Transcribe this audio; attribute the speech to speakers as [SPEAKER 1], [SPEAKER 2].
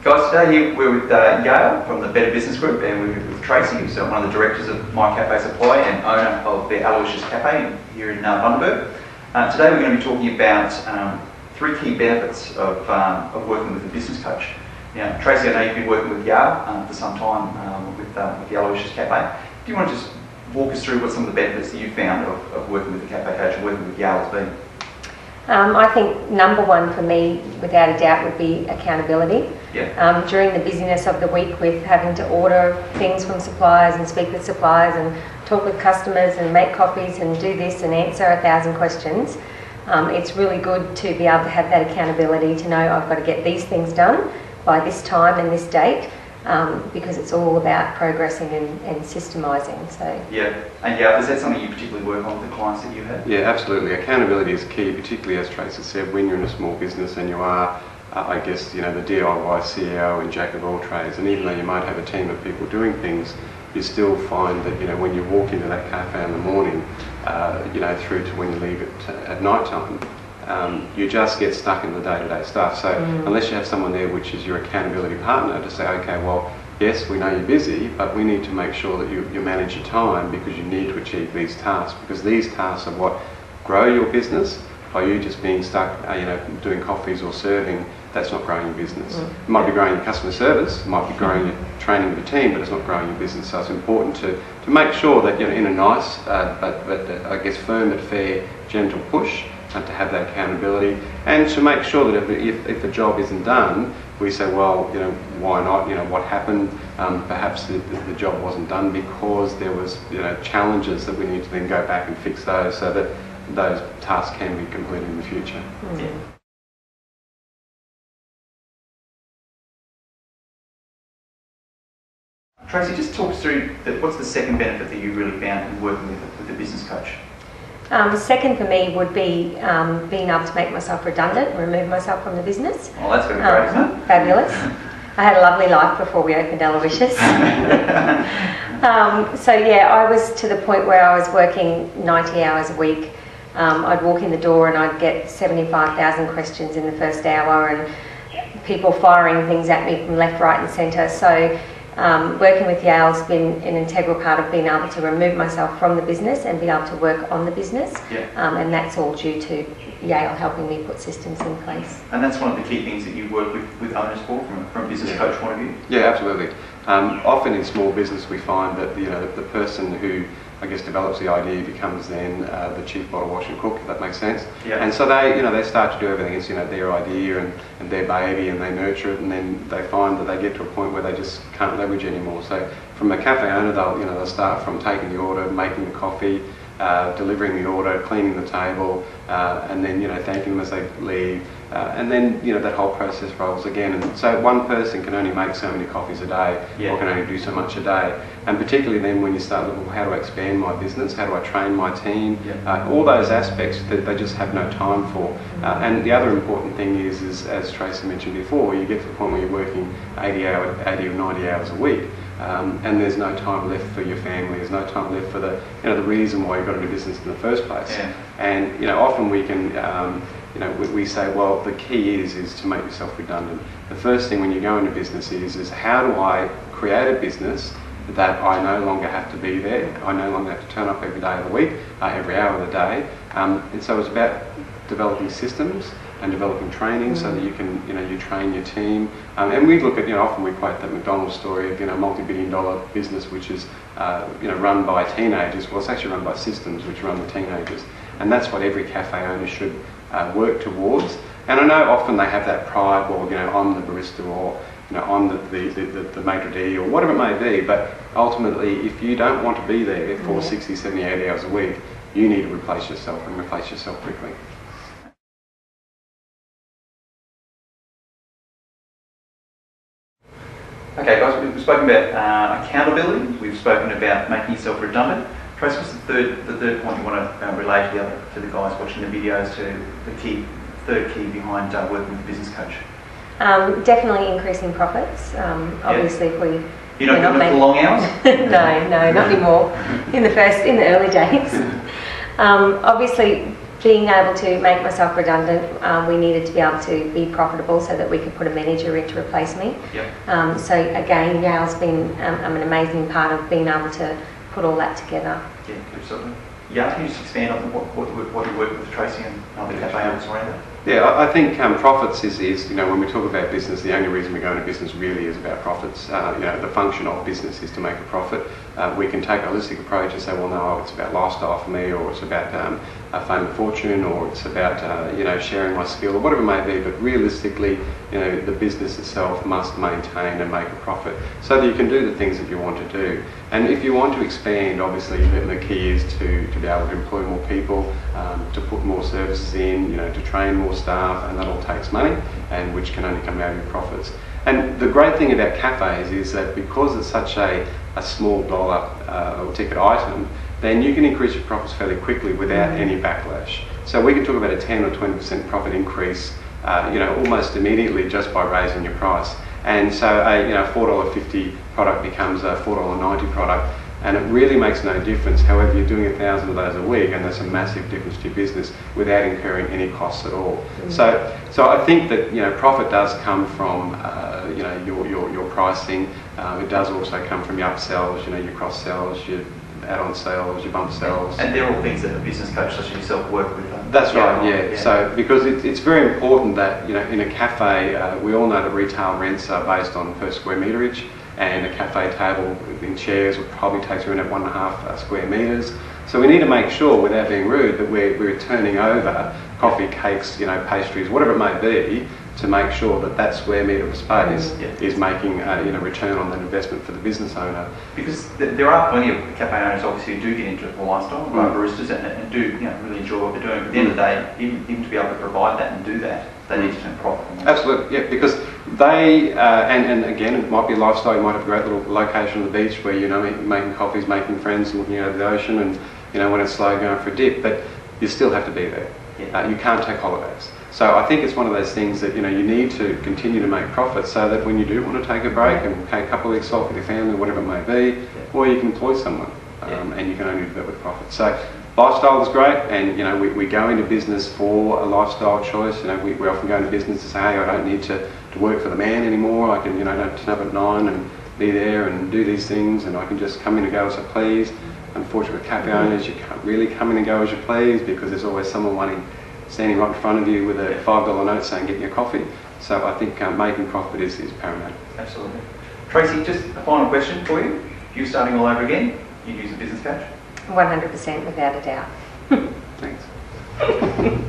[SPEAKER 1] Guys, today here we're with Yale from the Better Business Group, and we're with Tracey, who's one of the directors of My Cafe Supply and owner of the Aloysius Cafe here in Bundaberg. Today we're going to be talking about three key benefits of working with a business coach. Now, Tracey, I know you've been working with Yale for some time with the Aloysius Cafe. Do you want to just walk us through what some of the benefits that you found of working with the cafe coach and working with Yale has been?
[SPEAKER 2] I think number one for me, without a doubt, would be accountability.
[SPEAKER 1] Yeah.
[SPEAKER 2] During the busyness of the week with having to order things from suppliers and speak with suppliers and talk with customers and make coffees and do this and answer 1,000 questions, it's really good to be able to have that accountability to know I've got to get these things done by this time and this date. Because it's all about progressing and systemising. So
[SPEAKER 1] yeah, and yeah, is that something you particularly work on with the clients that you have?
[SPEAKER 3] Yeah, absolutely. Accountability is key, particularly as Tracey said, when you're in a small business and you are, I guess, the DIY CEO and jack of all trades. And even though you might have a team of people doing things, you still find that when you walk into that cafe in the morning, through to when you leave it at night time. You just get stuck in the day-to-day stuff. So unless you have someone there which is your accountability partner to say, okay, well, yes, we know you're busy, but we need to make sure that you manage your time because you need to achieve these tasks, because these tasks are what grow your business. By you just being stuck, doing coffees or serving, that's not growing your business. It might be growing your customer service, it might be growing your training of your team, but it's not growing your business. So it's important to make sure that in a nice, but I guess firm but fair, gentle push, and to have that accountability, and to make sure that if a job isn't done, we say, well, why not? What happened? Perhaps the job wasn't done because there was, challenges that we need to then go back and fix those, so that those tasks can be completed in the future.
[SPEAKER 1] Yeah. Tracey, just talk us through what's the second benefit that you really found in working with the business coach?
[SPEAKER 2] Second for me would be being able to make myself redundant, remove myself from the business.
[SPEAKER 1] Oh, that's going to be great, isn't it?
[SPEAKER 2] Fabulous. I had a lovely life before we opened Aloysius. So yeah, I was to the point where I was working 90 hours a week. I'd walk in the door and I'd get 75,000 questions in the first hour and people firing things at me from left, right and centre. So working with Yale has been an integral part of being able to remove myself from the business and be able to work on the business.
[SPEAKER 1] Yeah.
[SPEAKER 2] And that's all due to Yale helping me put systems in place.
[SPEAKER 1] And that's one of the key things that you work with owners for, from a business coach point of view?
[SPEAKER 3] Yeah, absolutely. Often in small business we find that the person who, I guess, develops the idea becomes then the chief bottle wash and cook, if that makes sense.
[SPEAKER 1] Yeah.
[SPEAKER 3] And so they start to do everything as their idea and their baby, and they nurture it, and then they find that they get to a point where they just can't leverage anymore. So from a cafe owner, they'll start from taking the order, making the coffee, delivering the order, cleaning the table, and then thanking them as they leave, and then that whole process rolls again. And so one person can only make so many coffees a day,
[SPEAKER 1] yeah,
[SPEAKER 3] or can only do so much a day. And particularly then when you start looking, well, how do I expand my business? How do I train my team?
[SPEAKER 1] Yeah.
[SPEAKER 3] All those aspects that they just have no time for. And the other important thing is as Tracey mentioned before, you get to the point where you're working 80 or 90 hours a week. And there's no time left for your family. There's no time left for the reason why you got into business in the first place.
[SPEAKER 1] Yeah.
[SPEAKER 3] And often we can we say, well, the key is to make yourself redundant. The first thing when you go into business is how do I create a business that I no longer have to be there. I no longer have to turn up every day of the week, every hour of the day. And so it's about developing systems and developing training so that you can, you train your team. And we look at, often we quote that McDonald's story of, multi-billion-dollar business which is, run by teenagers. Well, it's actually run by systems which run the teenagers. And that's what every cafe owner should work towards. And I know often they have that pride, well, I'm the barista, or I'm the maitre d', or whatever it may be. But ultimately, if you don't want to be there for 60, 70, 80 hours a week, you need to replace yourself, and replace yourself quickly.
[SPEAKER 1] Okay, guys, we've spoken about accountability. We've spoken about making yourself redundant. Trace, what's the third point you want to relay to the guys watching the videos, to the third key behind working with a business coach?
[SPEAKER 2] Definitely increasing profits. Obviously, if we
[SPEAKER 1] You're not doing it for long hours?
[SPEAKER 2] no, not anymore. In the early days. Obviously, being able to make myself redundant, we needed to be able to be profitable so that we could put a manager in to replace me.
[SPEAKER 1] Yep.
[SPEAKER 2] So again, Yael's been an amazing part of being able to put all that together.
[SPEAKER 1] Yeah, absolutely. Yeah, can you just expand on what you work with Tracey and other cafe owners around that?
[SPEAKER 3] Yeah, I think profits is, you know, when we talk about business, the only reason we go into business really is about profits. You know, the function of business is to make a profit. We can take a holistic approach and say, well, no, it's about lifestyle for me, or it's about fame and fortune, or it's about, you know, sharing my skill, or whatever it may be. But realistically, you know, the business itself must maintain and make a profit so that you can do the things that you want to do. And if you want to expand, obviously, the key is to be able to employ more people, to put more services in, you know, to train more staff, and that all takes money, and which can only come out of your profits. And the great thing about cafes is that because it's such a small dollar or ticket item, then you can increase your profits fairly quickly without any backlash. So we can talk about a 10 or 20% profit increase, you know, almost immediately just by raising your price. And so a, you know, $4.50 product becomes a $4.90 product, and it really makes no difference. However, you're doing 1,000 of those a week, and that's a massive difference to your business without incurring any costs at all. So I think that, you know, profit does come from you know, your pricing. It does also come from your upsells, you know, your cross sells, your add-on sales, your bump sales.
[SPEAKER 1] And they're all things that a business coach such as yourself work with.
[SPEAKER 3] That's right, yeah. So because it's very important that, you know, in a cafe, we all know that retail rents are based on per square meterage, and a cafe table in chairs would probably take you in at 1.5 square metres. So we need to make sure, without being rude, that we're turning over coffee, cakes, you know, pastries, whatever it may be, to make sure that that square metre of space is making you know, return on that investment for the business owner.
[SPEAKER 1] Because there are plenty of cafe owners obviously who do get into the lifestyle, baristas, and do, you know, really enjoy what they're doing. But at the end of the day, even to be able to provide that and do that, they need to turn profit.
[SPEAKER 3] Absolutely, yeah, because they, and again, it might be a lifestyle. You might have a great little location on the beach where, you know, making coffees, making friends, looking over the ocean, and, you know, when it's slow, going for a dip, but you still have to be there. You can't take holidays. So I think it's one of those things that, you know, you need to continue to make profits so that when you do want to take a break and take a couple of weeks off with your family, whatever it may be, or you can employ someone, and you can only do that with profit. So lifestyle is great, and, you know, we go into business for a lifestyle choice. You know, we often go into business to say, hey, I don't need to work for the man anymore. I can, you know, don't turn up at 9 and be there and do these things, and I can just come in and go as I please. Unfortunately, with cafe owners, you can't really come in and go as you please, because there's always someone standing right in front of you with a $5 note saying, get me a coffee. So I think making profit is paramount.
[SPEAKER 1] Absolutely. Tracey, just a final question for you. If you're starting all over again, you'd use a business coach?
[SPEAKER 2] 100%, without a doubt.
[SPEAKER 3] Thanks.